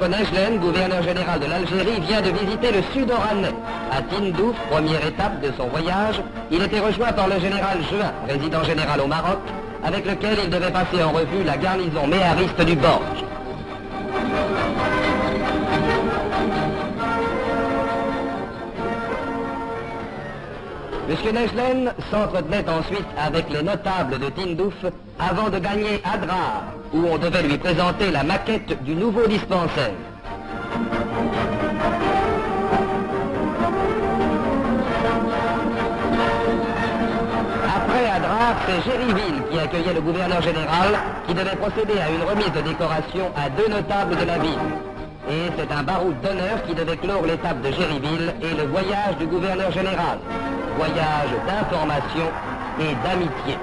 ministre Nejlen, gouverneur général de l'Algérie, vient de visiter le sud oranais. À Tindouf, première étape de son voyage, il était rejoint par le général Juin, résident général au Maroc, avec lequel il devait passer en revue la garnison méhariste du Borge. M. Nejlen s'entretenait ensuite avec les notables de Tindouf avant de gagner Adrar, où on devait lui présenter la maquette du nouveau dispensaire. Après Adrar, c'est Gériville qui accueillait le gouverneur général, qui devait procéder à une remise de décoration à 2 notables de la ville. Et c'est un baroud d'honneur qui devait clore l'étape de Gériville et le voyage du gouverneur général. Voyage d'information et d'amitié.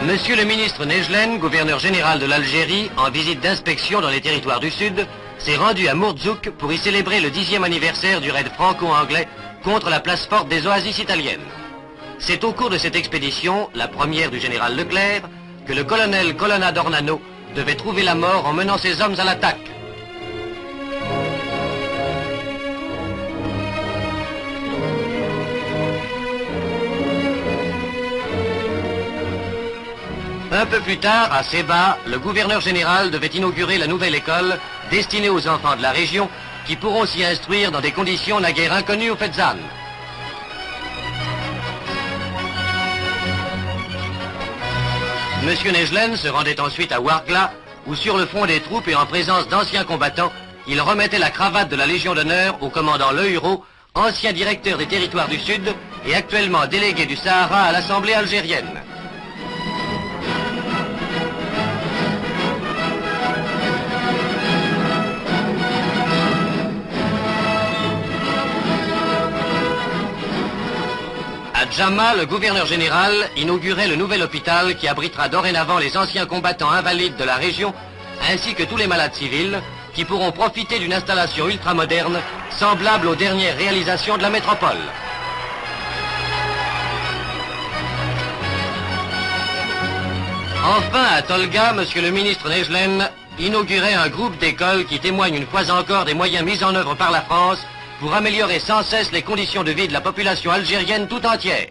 Monsieur le ministre Nejlen, gouverneur général de l'Algérie, en visite d'inspection dans les territoires du Sud, s'est rendu à Mourzouk pour y célébrer le 10e anniversaire du raid franco-anglais contre la place forte des oasis italiennes. C'est au cours de cette expédition, la première du général Leclerc, que le colonel Colonna d'Ornano devait trouver la mort en menant ses hommes à l'attaque. Un peu plus tard, à Seba, le gouverneur général devait inaugurer la nouvelle école destinée aux enfants de la région qui pourront s'y instruire dans des conditions naguère inconnues aux Fezzan. Monsieur Nejlen se rendait ensuite à Ouargla, où sur le front des troupes et en présence d'anciens combattants, il remettait la cravate de la Légion d'honneur au commandant Le Huro, ancien directeur des territoires du Sud et actuellement délégué du Sahara à l'Assemblée algérienne. À Djamma, le gouverneur général inaugurait le nouvel hôpital qui abritera dorénavant les anciens combattants invalides de la région, ainsi que tous les malades civils, qui pourront profiter d'une installation ultramoderne, semblable aux dernières réalisations de la métropole. Enfin, à Tolga, monsieur le ministre Nejlen inaugurait un groupe d'écoles qui témoigne une fois encore des moyens mis en œuvre par la France pour améliorer sans cesse les conditions de vie de la population algérienne tout entière.